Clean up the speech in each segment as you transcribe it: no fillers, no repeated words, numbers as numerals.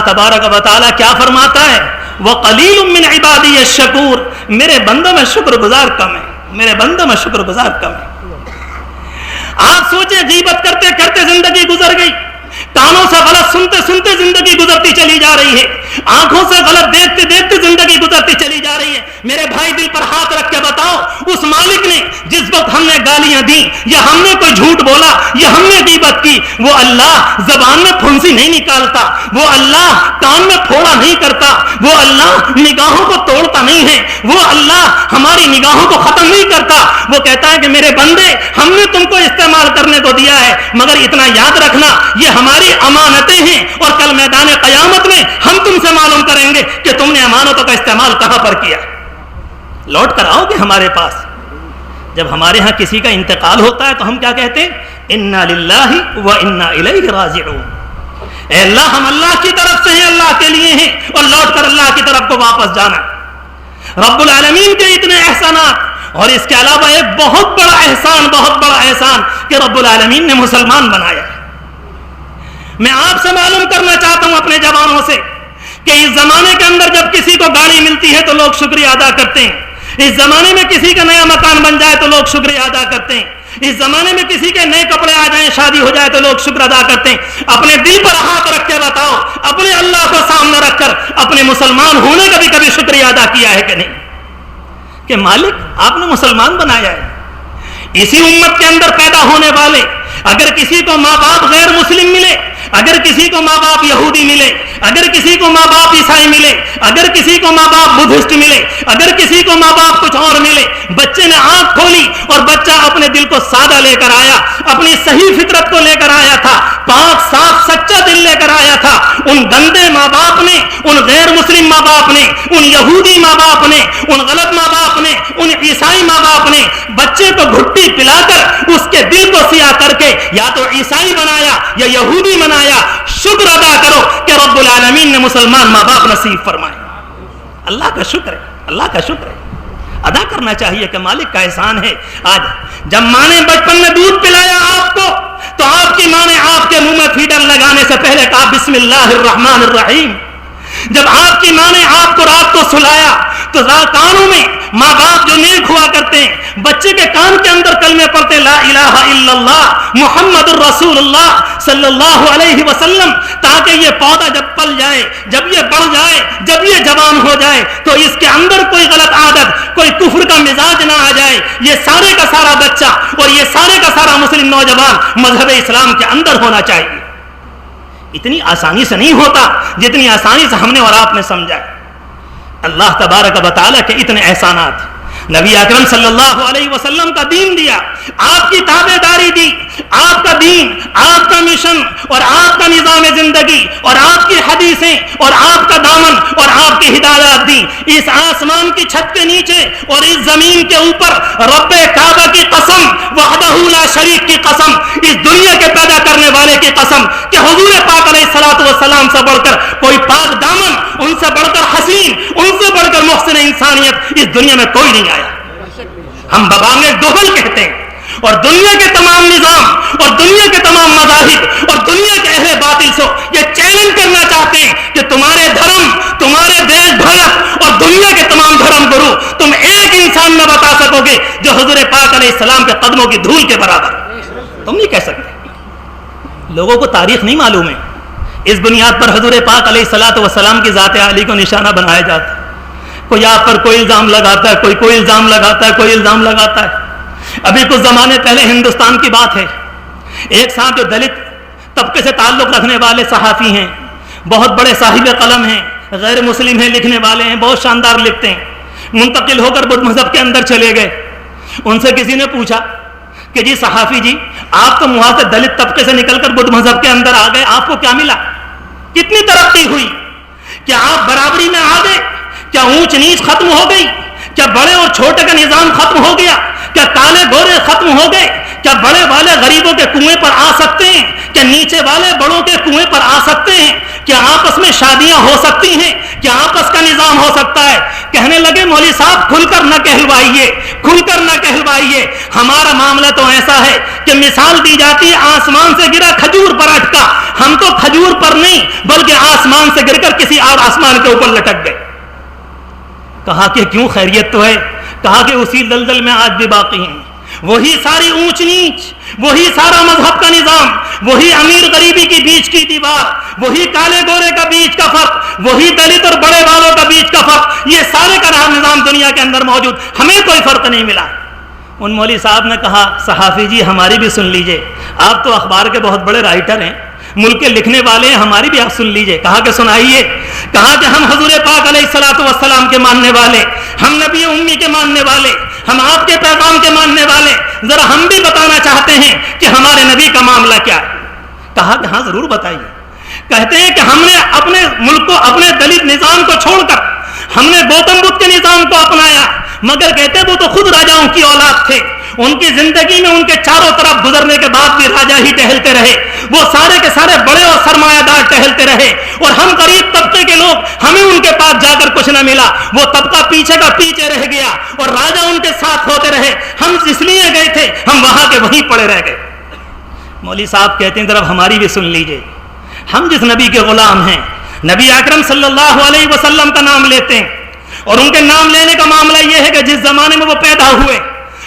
تبارک و تعالیٰ کیا فرماتا ہے؟ وَقَلِيلٌ مِّنْ عِبَادِيَ الشَّكُورُ، میرے بندوں میں شکر گزار کم ہے، میرے بندوں میں شکر گزار کم ہے۔ آپ سوچیں غیبت کرتے کرتے زندگی گزر گئی، کانوں سے غلط سنتے سنتے زندگی گزرتی چلی جا رہی ہے، آنکھوں سے غلط دیکھتے دیکھتے زندگی گزرتی چلی جا رہی ہے۔ میرے بھائی دل پر ہاتھ رکھ کے بتاؤ، اس مالک نے جس وقت ہم نے گالیاں دی یا ہم نے کوئی جھوٹ بولا یا ہم نے غیبت کی، وہ اللہ زبان میں پھنسی نہیں نکالتا، وہ اللہ کان میں پھوڑا نہیں کرتا، وہ اللہ نگاہوں کو توڑتا نہیں ہے، وہ اللہ ہماری نگاہوں کو ختم نہیں کرتا۔ وہ کہتا ہے کہ میرے بندے، ہم نے تم کو استعمال کرنے کو دیا ہے، مگر اتنا یاد رکھنا یہ ہماری امانتیں ہیں، اور کل میدان قیامت میں ہم تم سے معلوم کریں گے کہ تم نے امانتوں کا استعمال کہاں پر کیا۔ لوٹ کر آؤ گے ہمارے پاس۔ جب ہمارے ہاں کسی کا انتقال ہوتا ہے تو ہم کیا کہتے ہیں؟ انا للہ و انا الیہ راجعون۔ اے اللہ، ہم اللہ کی طرف سے ہیں، اللہ کے لیے ہیں، اور لوٹ کر اللہ کی طرف کو واپس جانا۔ رب العالمین کے اتنے احسانات، اور اس کے علاوہ ایک بہت بڑا احسان کہ رب العالمین نے مسلمان بنایا۔ میں آپ سے معلوم کرنا چاہتا ہوں اپنے جوانوں سے کہ اس زمانے کے اندر جب کسی کو گاڑی ملتی ہے تو لوگ شکریہ ادا کرتے ہیں، اس زمانے میں کسی کا نیا مکان بن جائے تو لوگ شکریہ ادا کرتے ہیں، اس زمانے میں کسی کے نئے کپڑے آ جائیں، شادی ہو جائے تو لوگ شکر ادا کرتے ہیں۔ اپنے دل پر ہاتھ رکھ کے بتاؤ، اپنے اللہ کو سامنے رکھ کر اپنے مسلمان ہونے کا بھی کبھی شکریہ ادا کیا ہے کہ نہیں؟ کہ مالک آپ نے مسلمان بنایا ہے۔ اسی امت کے اندر پیدا ہونے والے اگر کسی کو ماں باپ غیر مسلم ملے، اگر کسی کو ماں باپ یہودی ملے، اگر کسی کو ماں باپ عیسائی ملے، اگر کسی کو ماں باپ بدھسٹ ملے، اگر کسی کو ماں باپ کچھ اور ملے، بچے نے آنکھ کھولی اور بچہ اپنے دل کو سادہ لے کر آیا، اپنی صحیح فطرت کو لے کر آیا تھا، پاک صاف سچا دل لے کر آیا تھا، ان گندے ماں باپ نے، ان غیر مسلم ماں باپ نے، ان یہودی ماں باپ نے، ان غلط ماں باپ نے، ان عیسائی ماں باپ نے بچے کو گھٹی پلا کر اس کے دل کو سیاہ کر کے یا تو عیسائی بنایا یا یہودی بنایا۔ شکر ادا کرو کہ رب العالمین نے مسلمان ماں باپ نصیب فرمائے۔ اللہ کا شکر ہے، اللہ کا شکر ہے، ادا کرنا چاہیے کہ مالک کا احسان ہے۔ آج جب ماں نے بچپن میں دودھ پلایا آپ کو تو آپ کی ماں نے آپ کے منہ میں فیڈر لگانے سے پہلے کہا بسم اللہ الرحمن الرحیم۔ جب آپ کی ماں نے آپ کو رات کو سلایا تو کانوں میں ماں باپ جو نیک ہوا کرتے ہیں، بچے کے کان کے اندر کلمے پڑھتے لا الہ الا اللہ محمد الرسول اللہ صلی اللہ علیہ وسلم، تاکہ یہ پودا جب پل جائے، جب یہ بڑھ جائے، جب یہ جوان ہو جائے تو اس کے اندر کوئی غلط عادت، کوئی کفر کا مزاج نہ آ جائے۔ یہ سارے کا سارا بچہ اور یہ سارے کا سارا مسلم نوجوان مذہب اسلام کے اندر ہونا چاہیے۔ اتنی آسانی سے نہیں ہوتا جتنی آسانی سے ہم نے اور آپ نے سمجھا۔ اللہ تبارک و تعالیٰ کے اتنے احسانات، نبی اکرم صلی اللہ علیہ وسلم کا دین دیا، آپ کی تابع داری دی، آپ کا دین، آپ کا مشن اور آپ کا نظام زندگی اور آپ کی حدیثیں اور آپ کا دامن اور آپ کی ہدایات دی۔ اس آسمان کی چھت کے نیچے اور اس زمین کے اوپر رب کعبہ کی قسم، وحدہ لا شریک کی قسم، اس دنیا کے پیدا کرنے والے کی قسم کہ حضور پاک علیہ الصلوۃ والسلام سے بڑھ کر کوئی پاک دامن، ان سے بڑھ کر حسین، ان سے بڑھ کر محسن انسانیت اس دنیا میں کوئی نہیں آیا۔ ہم ببانگ دوغل کہتے ہیں، اور دنیا کے تمام نظام اور دنیا کے تمام مذاہب اور دنیا کے اہل باطل سے یہ چیلنج کرنا چاہتے ہیں کہ تمہارے دھرم، تمہارے دیش بھگت اور دنیا کے تمام دھرم گرو، تم ایک انسان نہ بتا سکو گے جو حضور پاک علیہ السلام کے قدموں کی دھول کے برابر، تم نہیں کہہ سکتے۔ لوگوں کو تاریخ نہیں معلوم ہے، اس بنیاد پر حضور پاک علیہ الصلوۃ والسلام کی ذات عالی کو نشانہ بنایا جاتا ہے۔ کوئی آپ پر کوئی الزام لگاتا ہے، کوئی الزام لگاتا ہے، کوئی الزام لگاتا ہے۔ ابھی کچھ زمانے پہلے ہندوستان کی بات ہے، ایک صاحب جو دلت طبقے سے تعلق رکھنے والے صحافی ہیں، بہت بڑے صاحب قلم ہیں، غیر مسلم ہیں، لکھنے والے ہیں، بہت شاندار لکھتے ہیں، منتقل ہو کر بدھ مذہب کے اندر چلے گئے۔ ان سے کسی نے پوچھا کہ جی صحافی جی، آپ تو وہاں سے دلت طبقے سے نکل کر بدھ مذہب کے اندر آ گئے، آپ کو کیا ملا؟ کتنی ترقی ہوئی؟ کیا آپ برابری میں آ گئے؟ کیا اونچ نیچ ختم ہو گئی؟ کیا بڑے اور چھوٹے کا نظام ختم ہو گیا؟ کیا کالے گورے ختم ہو گئے؟ کیا بڑے والے غریبوں کے کنویں پر آ سکتے ہیں؟ کیا نیچے والے بڑوں کے کنویں پر آ سکتے ہیں؟ کیا آپس میں شادیاں ہو سکتی ہیں؟ کیا آپس کا نظام ہو سکتا ہے؟ کہنے لگے مولوی صاحب کھل کر نہ کہلوائیے، کھل کر نہ کہلوائیے، ہمارا معاملہ تو ایسا ہے کہ مثال دی جاتی ہے آسمان سے گرا کھجور پر اٹکا، ہم تو کھجور پر نہیں بلکہ آسمان سے گر کر کسی اور آسمان کے اوپر لٹک گئے۔ کہا کہ کیوں، خیریت تو ہے؟ کہا کہ اسی دلدل میں آج بھی باقی ہیں، وہی ساری اونچ نیچ، وہی سارا مذہب کا نظام، وہی امیر غریبی کی بیچ کی دیوار، وہی کالے گورے کا بیچ کا فرق، وہی دلت اور بڑے والوں کا بیچ کا فرق، یہ سارے کا نظام دنیا کے اندر موجود، ہمیں کوئی فرق نہیں ملا۔ ان مولوی صاحب نے کہا صحافی جی ہماری بھی سن لیجئے، آپ تو اخبار کے بہت بڑے رائٹر ہیں، ملک کے لکھنے والے ہیں، ہماری بھی آپ سن لیجئے۔ کہا کہ سنائیے۔ کہا کہ ہم حضور پاک علیہ الصلوۃ والسلام کے ماننے والے، ہم نبی امی کے ماننے والے، ہم آپ کے پیغام کے ماننے والے، ذرا ہم بھی بتانا چاہتے ہیں کہ ہمارے نبی کا معاملہ کیا ہے۔ کہا کہ ہاں ضرور بتائیے۔ کہتے ہیں کہ ہم نے اپنے ملک کو، اپنے دلت نظام کو چھوڑ کر ہم نے گوتم بدھ کے نظام کو اپنایا، مگر کہتے ہیں وہ تو خود راجاؤں کی اولاد تھے، ان کی زندگی میں ان کے چاروں طرف گزرنے کے بعد بھی راجا ہی ٹہلتے رہے، وہ سارے کے سارے بڑے اور سرمایہ دار ٹہلتے رہے، اور ہم غریب طبقے کے لوگ، ہمیں ان کے پاس جا کر کچھ نہ ملا، وہ طبقہ پیچھے کا پیچھے رہ گیا اور راجا ان کے ساتھ ہوتے رہے، ہم اس لیے گئے تھے ہم وہاں کے وہیں پڑے رہ گئے۔ مولوی صاحب کہتے ہیں ذرا ہماری بھی سن لیجئے، ہم جس نبی کے غلام ہیں، نبی اکرم صلی اللہ علیہ وسلم کا نام لیتے ہیں، اور ان کے نام لینے کا معاملہ یہ ہے کہ جس زمانے میں وہ پیدا ہوئے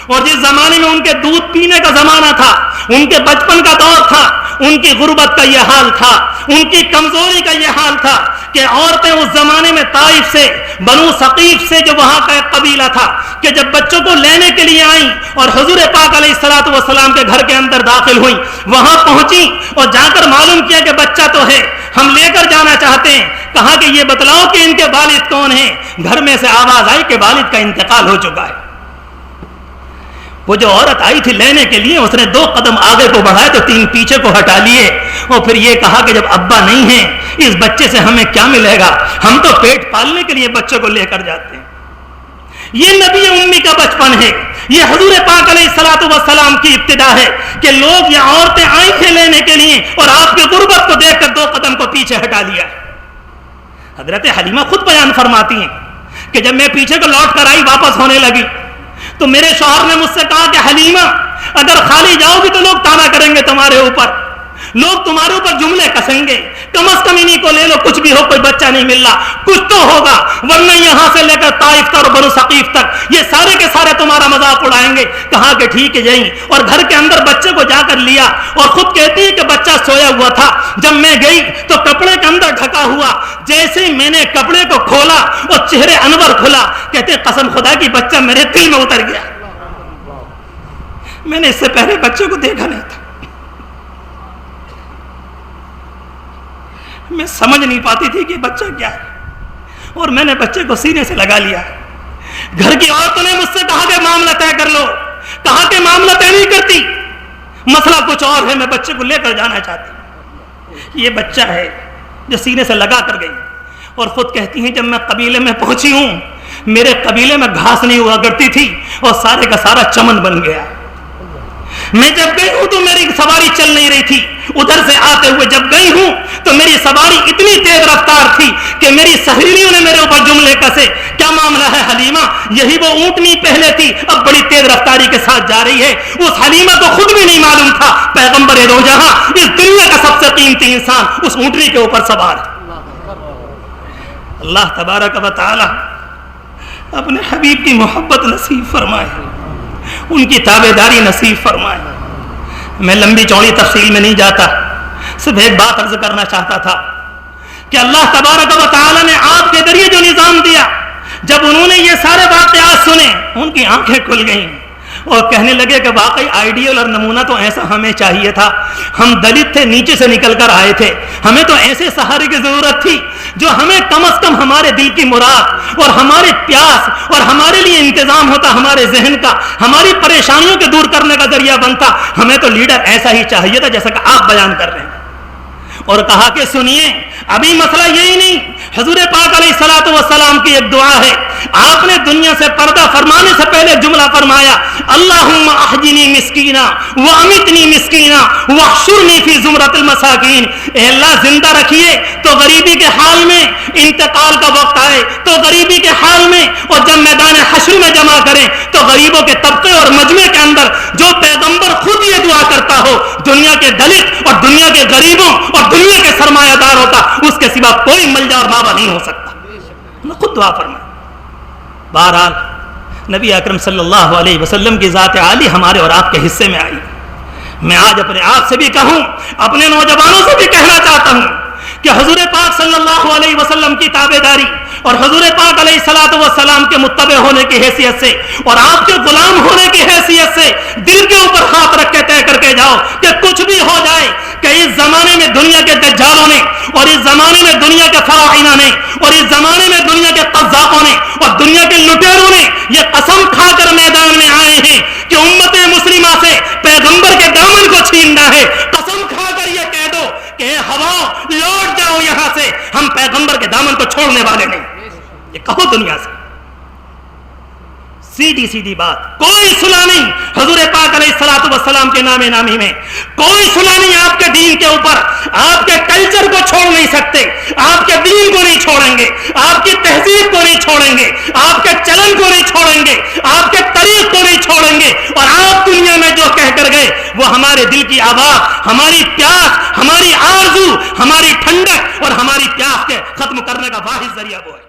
اور جس زمانے میں ان کے دودھ پینے کا زمانہ تھا، ان کے بچپن کا دور تھا، ان کی غربت کا یہ حال تھا، ان کی کمزوری کا یہ حال تھا کہ عورتیں اس زمانے میں طائف سے، بنو ثقیف سے جو وہاں کا ایک قبیلہ تھا، کہ جب بچوں کو لینے کے لیے آئیں اور حضور پاک علیہ الصلوۃ والسلام کے گھر کے اندر داخل ہوئیں، وہاں پہنچی اور جا کر معلوم کیا کہ بچہ تو ہے، ہم لے کر جانا چاہتے ہیں۔ کہا کہ یہ بتلاؤ کہ ان کے والد کون ہیں؟ گھر میں سے آواز آئی کہ والد کا انتقال ہو چکا ہے۔ وہ جو عورت آئی تھی لینے کے لیے، اس نے 2 قدم آگے کو بڑھائے تو 3 پیچھے کو ہٹا لیے، اور پھر یہ کہا کہ جب ابا نہیں ہیں اس بچے سے ہمیں کیا ملے گا، ہم تو پیٹ پالنے کے لیے بچے کو لے کر جاتے ہیں۔ یہ نبی امی کا بچپن ہے، یہ حضور پاک علیہ الصلوۃ والسلام کی ابتدا ہے کہ لوگ یا عورتیں آئی تھیں لینے کے لیے اور آپ کی غربت کو دیکھ کر 2 قدم کو پیچھے ہٹا لیا۔ حضرت حلیمہ خود بیان فرماتی ہیں کہ جب میں پیچھے کو لوٹ کر آئی، واپس ہونے لگی، تو میرے شوہر نے مجھ سے کہا کہ حلیمہ اگر خالی جاؤ گی تو لوگ تانا کریں گے تمہارے اوپر، لوگ تمہارے اوپر جملے کسیں گے، کم از کم انہیں کو لے لو، کچھ بھی ہو کوئی بچہ نہیں مل رہا، کچھ تو ہوگا، ورنہ یہاں سے لے کر طائف تک اور بنو ثقیف تک یہ سارے کے سارے تمہارا مذاق اڑائیں گے۔ کہا کہ ٹھیک ہے جائیں، اور گھر کے اندر بچے کو جا کر لیا، اور خود کہتی ہے کہ بچہ سویا ہوا تھا، جب میں گئی تو کپڑے کے اندر ڈھکا ہوا، جیسے ہی میں نے کپڑے کو کھولا اور چہرے انور کھلا، کہتے قسم خدا کی بچہ میرے دل میں اتر گیا، میں نے اس سے پہلے بچے کو دیکھا نہیں تھا، میں سمجھ نہیں پاتی تھی کہ بچہ کیا ہے، اور میں نے بچے کو سینے سے لگا لیا۔ گھر کی عورتوں نے مجھ سے کہا کہ معاملہ طے کر لو، کہا کہ معاملہ طے نہیں کرتی، مسئلہ کچھ اور ہے، میں بچے کو لے کر جانا چاہتی ہوں۔ یہ بچہ ہے جو سینے سے لگا کر گئی، اور خود کہتی ہیں جب میں قبیلے میں پہنچی ہوں، میرے قبیلے میں گھاس نہیں ہوا کرتی تھی اور سارے کا سارا چمن بن گیا، میں جب گئی ہوں تو میری سواری چل نہیں رہی تھی، ادھر سے آتے ہوئے جب گئی ہوں تو میری سواری اتنی تیز رفتار تھی کہ میری سہیلیوں نے میرے اوپر جملے کسے، کیا معاملہ ہے حلیمہ، یہی وہ اونٹنی پہلے تھی اب بڑی تیز رفتاری کے ساتھ جا رہی ہے۔ اس حلیمہ کو خود بھی نہیں معلوم تھا پیغمبر دو جہاں، اس دنیا کا سب سے قیمتی انسان اس اونٹنی کے اوپر سوار ہے۔ اللہ تبارک و تعالی اپنے حبیب کی محبت نصیب فرمائے، ان کی تابعداری نصیب فرمائے۔ میں لمبی چوڑی تفصیل میں نہیں جاتا، صرف ایک بات عرض کرنا چاہتا تھا کہ اللہ تبارک و تعالی نے آپ کے ذریعے جو نظام دیا، جب انہوں نے یہ سارے واقعات سنے ان کی آنکھیں کھل گئیں اور کہنے لگے کہ واقعی آئیڈیل اور نمونہ تو ایسا ہمیں چاہیے تھا، ہم دلت تھے، نیچے سے نکل کر آئے تھے، ہمیں تو ایسے سہارے کی ضرورت تھی جو ہمیں کم از کم ہمارے دل کی مراد اور ہمارے پیاس اور ہمارے لیے انتظام ہوتا، ہمارے ذہن کا، ہماری پریشانیوں کے دور کرنے کا ذریعہ بنتا۔ ہمیں تو لیڈر ایسا ہی چاہیے تھا جیسا کہ آپ بیان کر رہے ہیں۔ اور کہا کہ سنیے ابھی مسئلہ یہی نہیں, حضور پاک علیہ الصلوۃ والسلام کی ایک دعا ہے, آپ نے دنیا سے پردہ فرمانے سے پہلے جملہ فرمایا, اللہم احجنی مسکینا وامیتنی مسکینا واحشرنی فی زمرۃ المساکین. اے اللہ زندہ رکھیے تو غریبی کے حال میں, انتقال کا وقت آئے تو غریبی کے حال میں, اور جب میدان حشر میں جمع کریں تو غریبوں کے طبقے اور مجمع کے اندر جو پیغمبر خود یہ دعا کرتا ہو, دنیا کے دلت اور دنیا کے غریبوں اور دنیا کے سرمایہ دار ہوتا, اس کے سوا کوئی ملجا اور ماوا نہیں ہو سکتا. خود دعا فرمائے. بہرحال نبی اکرم صلی اللہ علیہ وسلم کی ذات عالی ہمارے اور آپ کے حصے میں آئی. میں آج اپنے آپ سے بھی کہوں, اپنے نوجوانوں سے بھی کہنا چاہتا ہوں کہ حضور پاک صلی اللہ علیہ وسلم کی تابعداری اور حضور پاک علیہ الصلوۃ والسلام کے متبع ہونے کی حیثیت سے اور آپ کے غلام ہونے کی حیثیت سے دل کے اوپر ہاتھ رکھ کے طے کر کے جاؤ کہ کچھ بھی ہو جائے کہ اس زمانے میں دنیا کے دجالوں نے اور اس زمانے میں دنیا کے فراعنہ نے اور اس زمانے میں دنیا کے قذاقوں نے اور دنیا کے لٹیروں نے یہ قسم کھا کر میدان میں آئے ہیں کہ امت مسلمہ سے پیغمبر کے دامن کو چھیننا ہے. قسم کھا کر یہ کہہ دو کہ ہوا لوٹ جاؤ یہاں سے, ہم پیغمبر کے دامن کو چھوڑنے والے نہیں. یہ کہو دنیا سے, سیدھی سیدھی بات, کوئی صلح نہیں حضور پاک علیہ الصلوۃ والسلام کے نام نامی میں, کوئی صلح نہیں آپ کے دین کے اوپر. آپ کے کلچر کو چھوڑ نہیں سکتے, آپ کے دین کو نہیں چھوڑیں گے, آپ کی تہذیب کو نہیں چھوڑیں گے, آپ کے چلن کو نہیں چھوڑیں گے, آپ کے طریق کو نہیں چھوڑیں گے. اور آپ دنیا میں جو کہہ کر گئے وہ ہمارے دل کی آواز, ہماری پیاس, ہماری آرزو, ہماری ٹھنڈک اور ہماری پیاس کے ختم کرنے کا واحد ذریعہ وہ ہے.